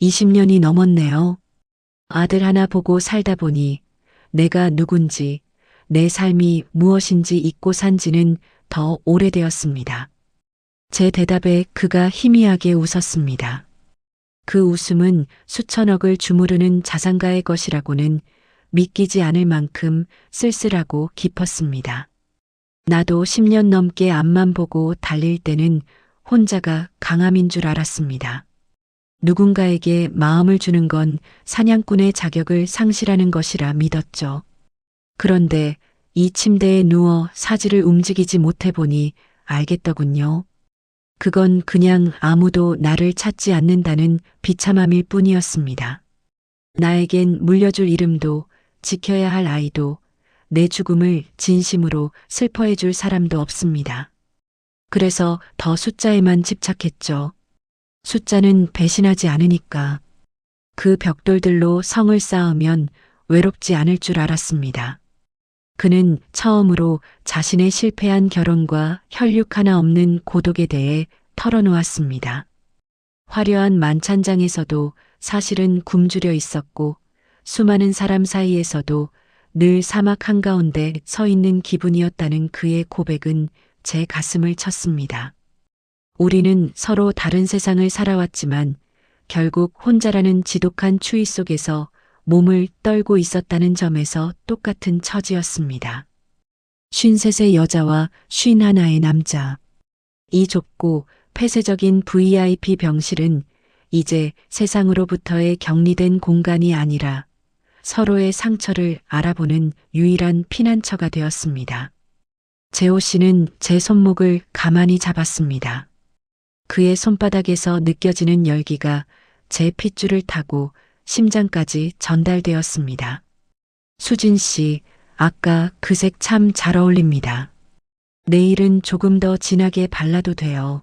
20년이 넘었네요. 아들 하나 보고 살다 보니 내가 누군지, 내 삶이 무엇인지 잊고 산 지는 더 오래되었습니다. 제 대답에 그가 희미하게 웃었습니다. 그 웃음은 수천억을 주무르는 자산가의 것이라고는 믿기지 않을 만큼 쓸쓸하고 깊었습니다. 나도 10년 넘게 앞만 보고 달릴 때는 혼자가 강함인 줄 알았습니다. 누군가에게 마음을 주는 건 사냥꾼의 자격을 상실하는 것이라 믿었죠. 그런데 이 침대에 누워 사지를 움직이지 못해 보니 알겠더군요. 그건 그냥 아무도 나를 찾지 않는다는 비참함일 뿐이었습니다. 나에겐 물려줄 이름도 지켜야 할 아이도 내 죽음을 진심으로 슬퍼해 줄 사람도 없습니다. 그래서 더 숫자에만 집착했죠. 숫자는 배신하지 않으니까. 그 벽돌들로 성을 쌓으면 외롭지 않을 줄 알았습니다. 그는 처음으로 자신의 실패한 결혼과 혈육 하나 없는 고독에 대해 털어놓았습니다. 화려한 만찬장에서도 사실은 굶주려 있었고 수많은 사람 사이에서도 늘 사막 한가운데 서 있는 기분이었다는 그의 고백은 제 가슴을 쳤습니다. 우리는 서로 다른 세상을 살아왔지만 결국 혼자라는 지독한 추위 속에서 몸을 떨고 있었다는 점에서 똑같은 처지였습니다. 53의 여자와 51의 남자. 이 좁고 폐쇄적인 VIP 병실은 이제 세상으로부터의 격리된 공간이 아니라 서로의 상처를 알아보는 유일한 피난처가 되었습니다. 재호 씨는 제 손목을 가만히 잡았습니다. 그의 손바닥에서 느껴지는 열기가 제 핏줄을 타고 심장까지 전달되었습니다. 수진 씨, 아까 그 색 참 잘 어울립니다. 내일은 조금 더 진하게 발라도 돼요.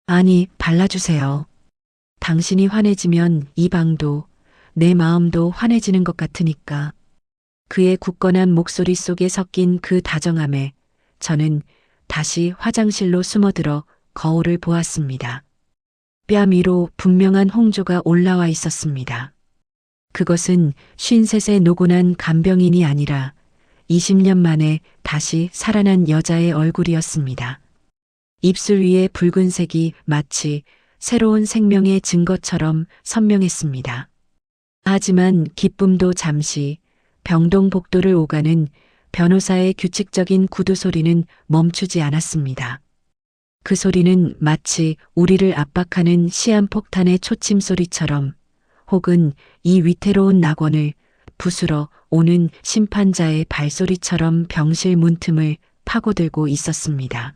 아니, 발라주세요. 당신이 환해지면 이 방도 내 마음도 환해지는 것 같으니까. 그의 굳건한 목소리 속에 섞인 그 다정함에 저는 다시 화장실로 숨어들어 거울을 보았습니다. 뺨 위로 분명한 홍조가 올라와 있었습니다. 그것은 53의 노곤한 간병인이 아니라 20년 만에 다시 살아난 여자의 얼굴이었습니다. 입술 위의 붉은색이 마치 새로운 생명의 증거처럼 선명했습니다. 하지만 기쁨도 잠시 병동복도를 오가는 변호사의 규칙적인 구두 소리는 멈추지 않았습니다. 그 소리는 마치 우리를 압박하는 시한폭탄의 초침 소리처럼 혹은 이 위태로운 낙원을 부수러 오는 심판자의 발소리처럼 병실 문틈을 파고들고 있었습니다.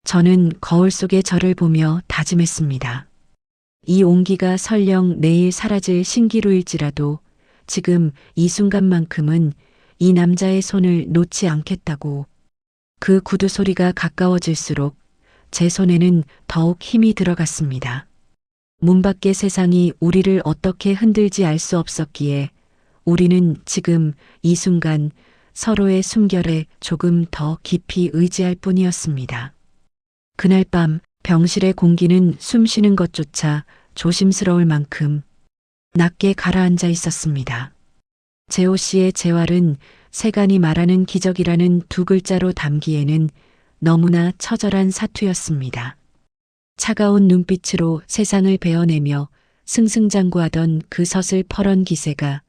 저는 거울 속의 저를 보며 다짐했습니다. 이 온기가 설령 내일 사라질 신기루일지라도 지금 이 순간만큼은 이 남자의 손을 놓지 않겠다고. 그 구두 소리가 가까워질수록 제 손에는 더욱 힘이 들어갔습니다. 문 밖의 세상이 우리를 어떻게 흔들지 알 수 없었기에 우리는 지금 이 순간 서로의 숨결에 조금 더 깊이 의지할 뿐이었습니다. 그날 밤 병실의 공기는 숨 쉬는 것조차 조심스러울 만큼 낮게 가라앉아 있었습니다. 재호 씨의 재활은 세간이 말하는 기적이라는 두 글자로 담기에는 너무나 처절한 사투였습니다. 차가운 눈빛으로 세상을 베어내며 승승장구하던 그 서슬퍼런 기세가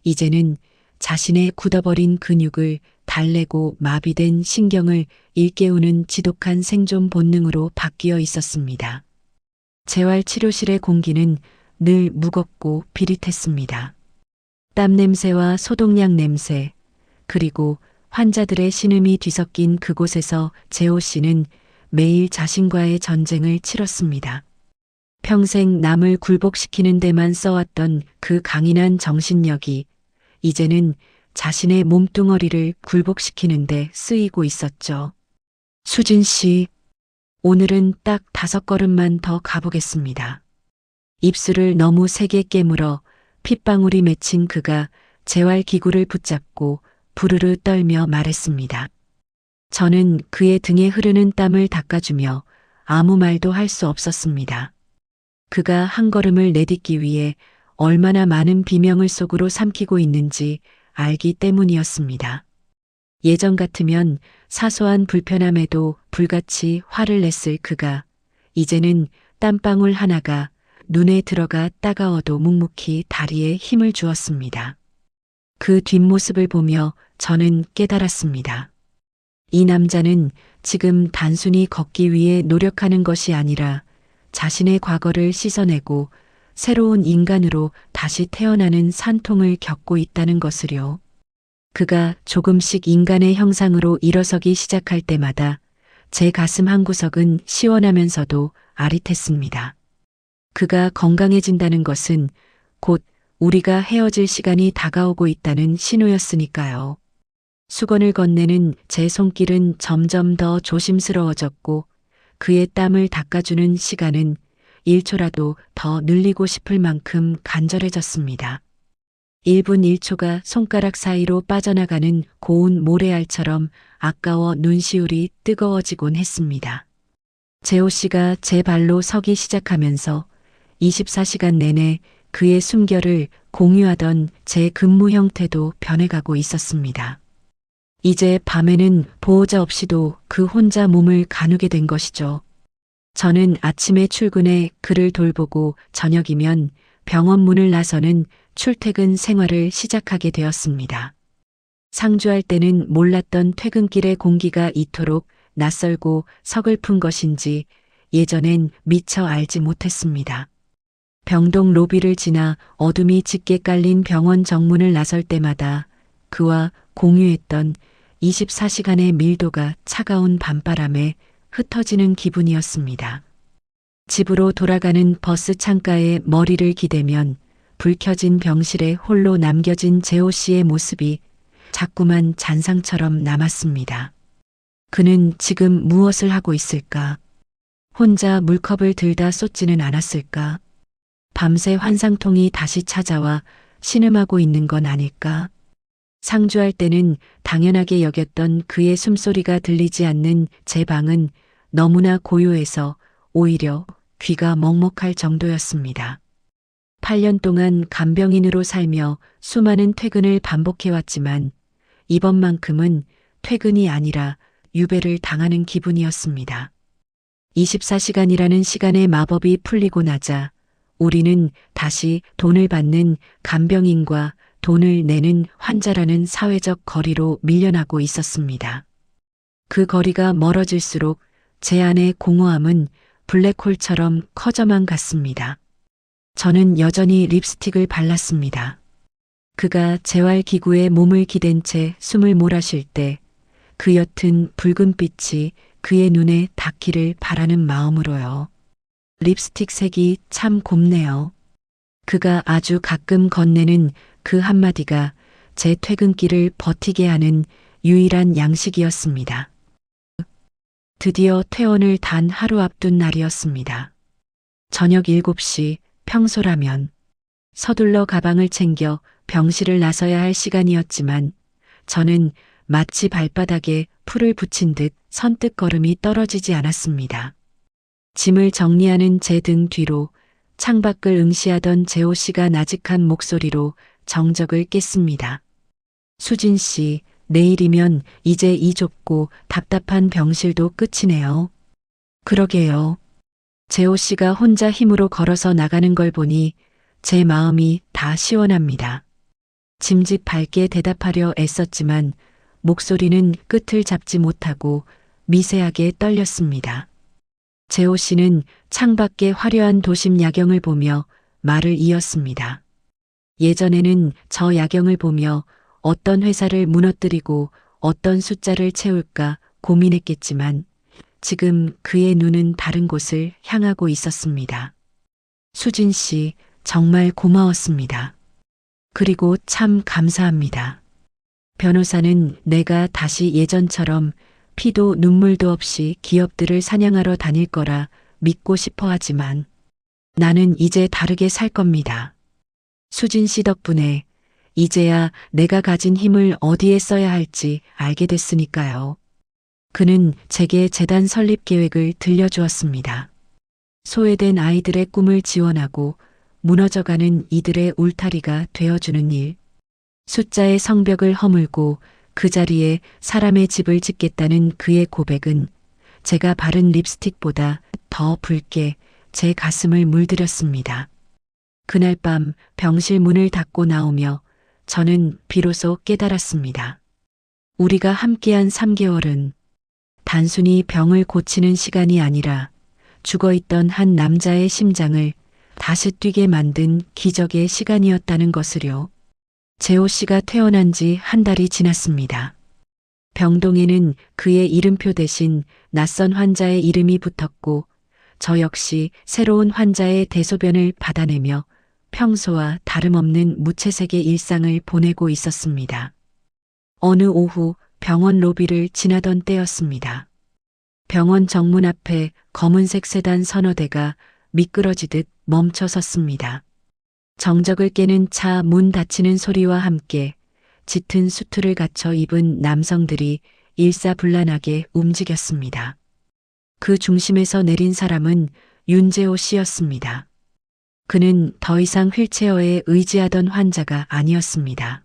이제는 자신의 굳어버린 근육을 달래고 마비된 신경을 일깨우는 지독한 생존 본능으로 바뀌어 있었습니다. 재활치료실의 공기는 늘 무겁고 비릿했습니다. 땀 냄새와 소독약 냄새, 그리고 환자들의 신음이 뒤섞인 그곳에서 재호 씨는 매일 자신과의 전쟁을 치렀습니다. 평생 남을 굴복시키는 데만 써왔던 그 강인한 정신력이 이제는 자신의 몸뚱어리를 굴복시키는데 쓰이고 있었죠. 수진 씨, 오늘은 딱 5걸음만 더 가보겠습니다. 입술을 너무 세게 깨물어 핏방울이 맺힌 그가 재활기구를 붙잡고 부르르 떨며 말했습니다. 저는 그의 등에 흐르는 땀을 닦아주며 아무 말도 할 수 없었습니다. 그가 한 걸음을 내딛기 위해 얼마나 많은 비명을 속으로 삼키고 있는지 알기 때문이었습니다. 예전 같으면 사소한 불편함에도 불같이 화를 냈을 그가 이제는 땀방울 하나가 눈에 들어가 따가워도 묵묵히 다리에 힘을 주었습니다. 그 뒷모습을 보며 저는 깨달았습니다. 이 남자는 지금 단순히 걷기 위해 노력하는 것이 아니라 자신의 과거를 씻어내고 새로운 인간으로 다시 태어나는 산통을 겪고 있다는 것을요. 그가 조금씩 인간의 형상으로 일어서기 시작할 때마다 제 가슴 한구석은 시원하면서도 아릿했습니다. 그가 건강해진다는 것은 곧 우리가 헤어질 시간이 다가오고 있다는 신호였으니까요. 수건을 건네는 제 손길은 점점 더 조심스러워졌고 그의 땀을 닦아주는 시간은 1초라도 더 늘리고 싶을 만큼 간절해졌습니다. 1분 1초가 손가락 사이로 빠져나가는 고운 모래알처럼 아까워 눈시울이 뜨거워지곤 했습니다. 재호 씨가 제 발로 서기 시작하면서 24시간 내내 그의 숨결을 공유하던 제 근무 형태도 변해가고 있었습니다. 이제 밤에는 보호자 없이도 그 혼자 몸을 가누게 된 것이죠. 저는 아침에 출근해 그를 돌보고 저녁이면 병원 문을 나서는 출퇴근 생활을 시작하게 되었습니다. 상주할 때는 몰랐던 퇴근길의 공기가 이토록 낯설고 서글픈 것인지 예전엔 미처 알지 못했습니다. 병동 로비를 지나 어둠이 짙게 깔린 병원 정문을 나설 때마다 그와 공유했던 24시간의 밀도가 차가운 밤바람에 흩어지는 기분이었습니다. 집으로 돌아가는 버스 창가에 머리를 기대면 불 켜진 병실에 홀로 남겨진 재호 씨의 모습이 자꾸만 잔상처럼 남았습니다. 그는 지금 무엇을 하고 있을까? 혼자 물컵을 들다 쏟지는 않았을까? 밤새 환상통이 다시 찾아와 신음하고 있는 건 아닐까? 상주할 때는 당연하게 여겼던 그의 숨소리가 들리지 않는 제 방은 너무나 고요해서 오히려 귀가 먹먹할 정도였습니다. 8년 동안 간병인으로 살며 수많은 퇴근을 반복해왔지만 이번만큼은 퇴근이 아니라 유배를 당하는 기분이었습니다. 24시간이라는 시간의 마법이 풀리고 나자 우리는 다시 돈을 받는 간병인과 돈을 내는 환자라는 사회적 거리로 밀려나고 있었습니다. 그 거리가 멀어질수록 제 안의 공허함은 블랙홀처럼 커져만 갔습니다. 저는 여전히 립스틱을 발랐습니다. 그가 재활기구에 몸을 기댄 채 숨을 몰아쉴 때 그 옅은 붉은 빛이 그의 눈에 닿기를 바라는 마음으로요. 립스틱 색이 참 곱네요. 그가 아주 가끔 건네는 그 한마디가 제 퇴근길을 버티게 하는 유일한 양식이었습니다. 드디어 퇴원을 단 하루 앞둔 날이었습니다. 저녁 7시 평소라면 서둘러 가방을 챙겨 병실을 나서야 할 시간이었지만 저는 마치 발바닥에 풀을 붙인 듯 선뜻 걸음이 떨어지지 않았습니다. 짐을 정리하는 제 등 뒤로 창밖을 응시하던 재호 씨가 나직한 목소리로 정적을 깼습니다. 수진 씨, 내일이면 이제 이 좁고 답답한 병실도 끝이네요. 그러게요. 재호 씨가 혼자 힘으로 걸어서 나가는 걸 보니 제 마음이 다 시원합니다. 짐짓 밝게 대답하려 애썼지만 목소리는 끝을 잡지 못하고 미세하게 떨렸습니다. 재호 씨는 창밖의 화려한 도심 야경을 보며 말을 이었습니다. 예전에는 저 야경을 보며 어떤 회사를 무너뜨리고 어떤 숫자를 채울까 고민했겠지만 지금 그의 눈은 다른 곳을 향하고 있었습니다. 수진 씨, 정말 고마웠습니다. 그리고 참 감사합니다. 변호사는 내가 다시 예전처럼 피도 눈물도 없이 기업들을 사냥하러 다닐 거라 믿고 싶어 하지만 나는 이제 다르게 살 겁니다. 수진 씨 덕분에 이제야 내가 가진 힘을 어디에 써야 할지 알게 됐으니까요. 그는 제게 재단 설립 계획을 들려주었습니다. 소외된 아이들의 꿈을 지원하고 무너져가는 이들의 울타리가 되어주는 일. 숫자의 성벽을 허물고 그 자리에 사람의 집을 짓겠다는 그의 고백은 제가 바른 립스틱보다 더 붉게 제 가슴을 물들였습니다. 그날 밤 병실 문을 닫고 나오며 저는 비로소 깨달았습니다. 우리가 함께한 3개월은 단순히 병을 고치는 시간이 아니라 죽어있던 한 남자의 심장을 다시 뛰게 만든 기적의 시간이었다는 것을요. 재호 씨가 퇴원한 지 한 달이 지났습니다. 병동에는 그의 이름표 대신 낯선 환자의 이름이 붙었고 저 역시 새로운 환자의 대소변을 받아내며 평소와 다름없는 무채색의 일상을 보내고 있었습니다. 어느 오후 병원 로비를 지나던 때였습니다. 병원 정문 앞에 검은색 세단 서너 대가 미끄러지듯 멈춰 섰습니다. 정적을 깨는 차 문 닫히는 소리와 함께 짙은 수트를 갖춰 입은 남성들이 일사불란하게 움직였습니다. 그 중심에서 내린 사람은 윤재호 씨였습니다. 그는 더 이상 휠체어에 의지하던 환자가 아니었습니다.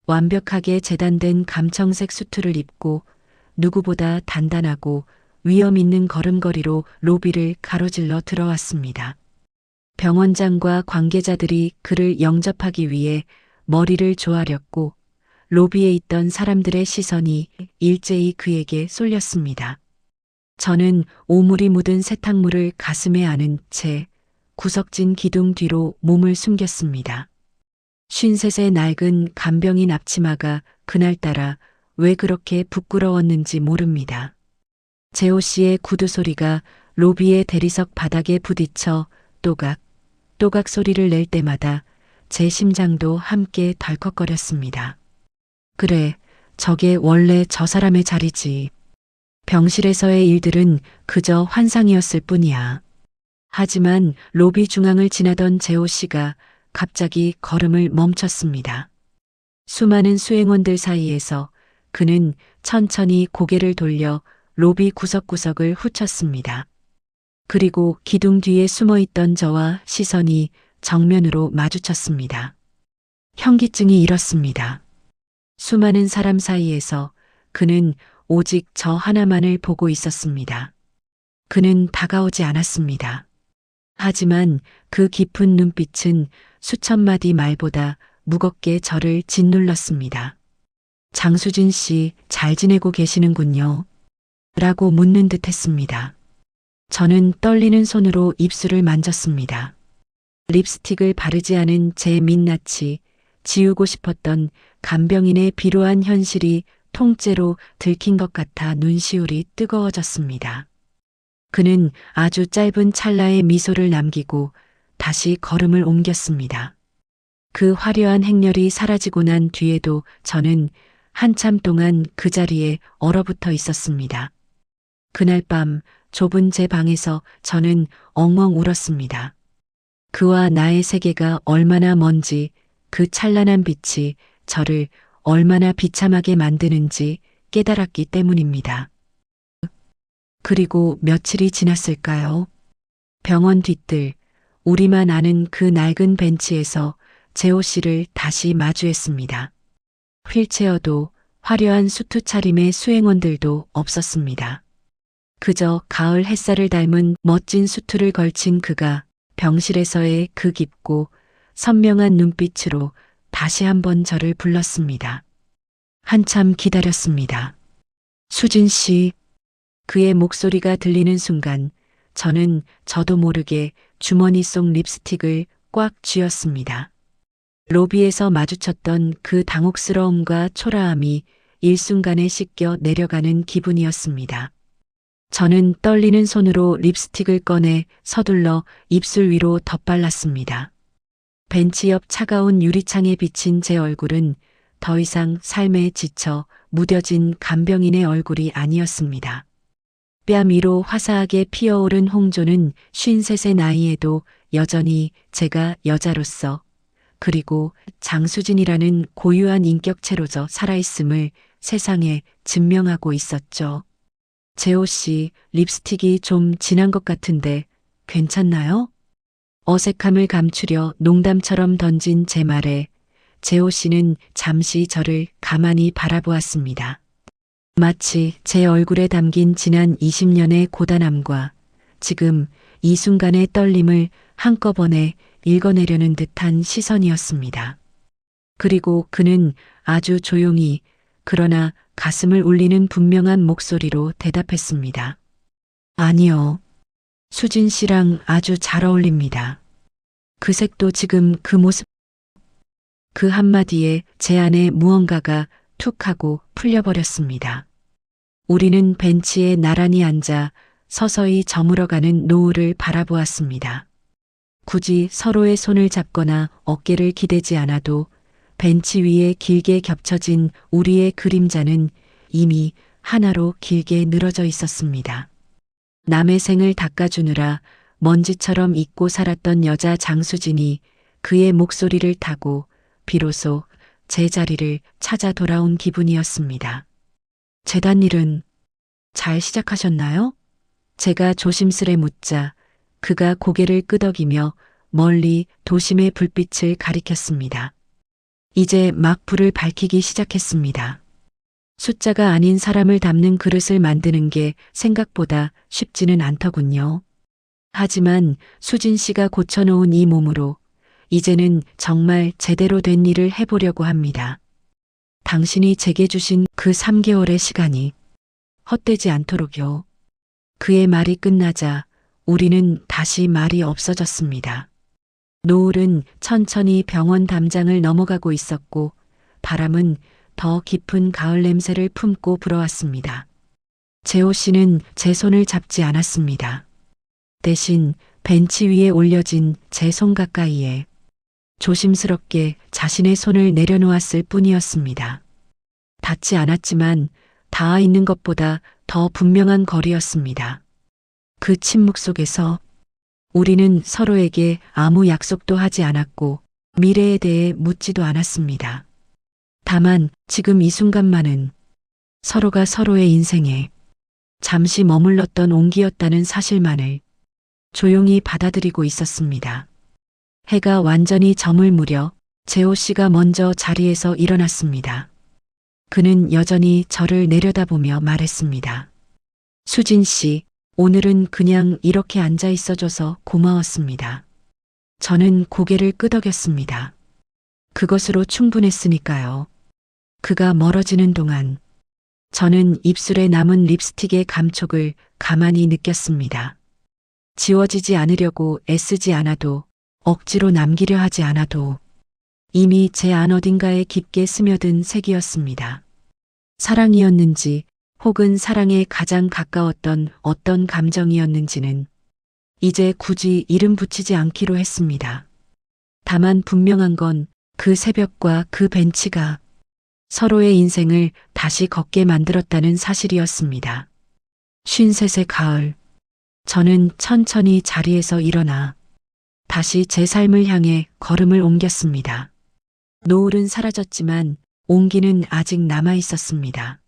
완벽하게 재단된 감청색 수트를 입고 누구보다 단단하고 위험 있는 걸음걸이로 로비를 가로질러 들어왔습니다. 병원장과 관계자들이 그를 영접하기 위해 머리를 조아렸고 로비에 있던 사람들의 시선이 일제히 그에게 쏠렸습니다. 저는 오물이 묻은 세탁물을 가슴에 안은 채 구석진 기둥 뒤로 몸을 숨겼습니다. 53의 낡은 간병인 앞치마가 그날따라 왜 그렇게 부끄러웠는지 모릅니다. 재호 씨의 구두 소리가 로비의 대리석 바닥에 부딪혀 또각, 또각 소리를 낼 때마다 제 심장도 함께 덜컥거렸습니다. 그래, 저게 원래 저 사람의 자리지. 병실에서의 일들은 그저 환상이었을 뿐이야. 하지만 로비 중앙을 지나던 재호 씨가 갑자기 걸음을 멈췄습니다. 수많은 수행원들 사이에서 그는 천천히 고개를 돌려 로비 구석구석을 훑었습니다. 그리고 기둥 뒤에 숨어있던 저와 시선이 정면으로 마주쳤습니다. 현기증이 일었습니다. 수많은 사람 사이에서 그는 오직 저 하나만을 보고 있었습니다. 그는 다가오지 않았습니다. 하지만 그 깊은 눈빛은 수천 마디 말보다 무겁게 저를 짓눌렀습니다. 장수진 씨, 잘 지내고 계시는군요. 라고 묻는 듯 했습니다. 저는 떨리는 손으로 입술을 만졌습니다. 립스틱을 바르지 않은 제 민낯이 지우고 싶었던 간병인의 비루한 현실이 통째로 들킨 것 같아 눈시울이 뜨거워졌습니다. 그는 아주 짧은 찰나의 미소를 남기고 다시 걸음을 옮겼습니다. 그 화려한 행렬이 사라지고 난 뒤에도 저는 한참 동안 그 자리에 얼어붙어 있었습니다. 그날 밤 좁은 제 방에서 저는 엉엉 울었습니다. 그와 나의 세계가 얼마나 먼지, 그 찬란한 빛이 저를 얼마나 비참하게 만드는지 깨달았기 때문입니다. 그리고 며칠이 지났을까요? 병원 뒤뜰, 우리만 아는 그 낡은 벤치에서 재호 씨를 다시 마주했습니다. 휠체어도 화려한 수트 차림의 수행원들도 없었습니다. 그저 가을 햇살을 닮은 멋진 수트를 걸친 그가 병실에서의 그 깊고 선명한 눈빛으로 다시 한번 저를 불렀습니다. 한참 기다렸습니다. 수진 씨, 그의 목소리가 들리는 순간 저는 저도 모르게 주머니 속 립스틱을 꽉 쥐었습니다. 로비에서 마주쳤던 그 당혹스러움과 초라함이 일순간에 씻겨 내려가는 기분이었습니다. 저는 떨리는 손으로 립스틱을 꺼내 서둘러 입술 위로 덧발랐습니다. 벤치 옆 차가운 유리창에 비친 제 얼굴은 더 이상 삶에 지쳐 무뎌진 간병인의 얼굴이 아니었습니다. 뺨 위로 화사하게 피어오른 홍조는 53의 나이에도 여전히 제가 여자로서 그리고 장수진이라는 고유한 인격체로서 살아있음을 세상에 증명하고 있었죠. 재호 씨, 립스틱이 좀 진한 것 같은데 괜찮나요? 어색함을 감추려 농담처럼 던진 제 말에 재호 씨는 잠시 저를 가만히 바라보았습니다. 마치 제 얼굴에 담긴 지난 20년의 고단함과 지금 이 순간의 떨림을 한꺼번에 읽어내려는 듯한 시선이었습니다. 그리고 그는 아주 조용히 그러나 가슴을 울리는 분명한 목소리로 대답했습니다. 아니요. 수진 씨랑 아주 잘 어울립니다. 그 색도 지금 그 모습. 그 한마디에 제 안에 무언가가 툭 하고 풀려버렸습니다. 우리는 벤치에 나란히 앉아 서서히 저물어가는 노을을 바라보았습니다. 굳이 서로의 손을 잡거나 어깨를 기대지 않아도 벤치 위에 길게 겹쳐진 우리의 그림자는 이미 하나로 길게 늘어져 있었습니다. 남의 생을 닦아주느라 먼지처럼 잊고 살았던 여자 장수진이 그의 목소리를 타고 비로소 제 자리를 찾아 돌아온 기분이었습니다. 재단 일은 잘 시작하셨나요? 제가 조심스레 묻자 그가 고개를 끄덕이며 멀리 도심의 불빛을 가리켰습니다. 이제 막 불을 밝히기 시작했습니다. 숫자가 아닌 사람을 담는 그릇을 만드는 게 생각보다 쉽지는 않더군요. 하지만 수진 씨가 고쳐놓은 이 몸으로 이제는 정말 제대로 된 일을 해보려고 합니다. 당신이 제게 주신 그 3개월의 시간이 헛되지 않도록요. 그의 말이 끝나자 우리는 다시 말이 없어졌습니다. 노을은 천천히 병원 담장을 넘어가고 있었고 바람은 더 깊은 가을 냄새를 품고 불어왔습니다. 재호 씨는 제 손을 잡지 않았습니다. 대신 벤치 위에 올려진 제 손 가까이에 조심스럽게 자신의 손을 내려놓았을 뿐이었습니다. 닿지 않았지만 닿아 있는 것보다 더 분명한 거리였습니다. 그 침묵 속에서 우리는 서로에게 아무 약속도 하지 않았고 미래에 대해 묻지도 않았습니다. 다만 지금 이 순간만은 서로가 서로의 인생에 잠시 머물렀던 온기였다는 사실만을 조용히 받아들이고 있었습니다. 해가 완전히 저물 무렵 재호 씨가 먼저 자리에서 일어났습니다. 그는 여전히 저를 내려다보며 말했습니다. 수진 씨, 오늘은 그냥 이렇게 앉아 있어줘서 고마웠습니다. 저는 고개를 끄덕였습니다. 그것으로 충분했으니까요. 그가 멀어지는 동안 저는 입술에 남은 립스틱의 감촉을 가만히 느꼈습니다. 지워지지 않으려고 애쓰지 않아도 억지로 남기려 하지 않아도 이미 제 안 어딘가에 깊게 스며든 색이었습니다. 사랑이었는지 혹은 사랑에 가장 가까웠던 어떤 감정이었는지는 이제 굳이 이름 붙이지 않기로 했습니다. 다만 분명한 건 그 새벽과 그 벤치가 서로의 인생을 다시 걷게 만들었다는 사실이었습니다. 53의 가을, 저는 천천히 자리에서 일어나 다시 제 삶을 향해 걸음을 옮겼습니다. 노을은 사라졌지만 온기는 아직 남아 있었습니다.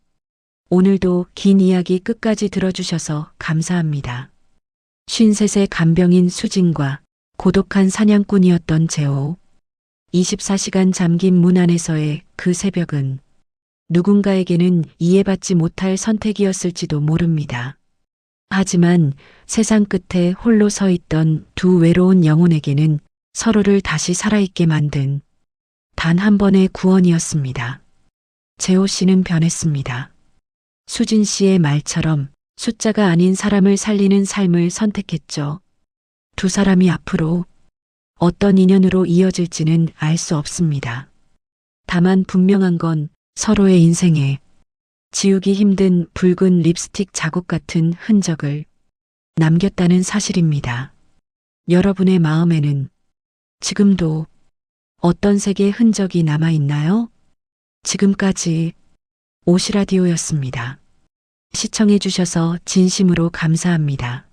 오늘도 긴 이야기 끝까지 들어주셔서 감사합니다. 53의 간병인 수진과 고독한 사냥꾼이었던 재호. 24시간 잠긴 문 안에서의 그 새벽은 누군가에게는 이해받지 못할 선택이었을지도 모릅니다. 하지만 세상 끝에 홀로 서 있던 두 외로운 영혼에게는 서로를 다시 살아있게 만든 단 한 번의 구원이었습니다. 재호 씨는 변했습니다. 수진 씨의 말처럼 숫자가 아닌 사람을 살리는 삶을 선택했죠. 두 사람이 앞으로 어떤 인연으로 이어질지는 알 수 없습니다. 다만 분명한 건 서로의 인생에 지우기 힘든 붉은 립스틱 자국 같은 흔적을 남겼다는 사실입니다. 여러분의 마음에는 지금도 어떤 색의 흔적이 남아 있나요? 지금까지 오시라디오였습니다. 시청해 주셔서 진심으로 감사합니다.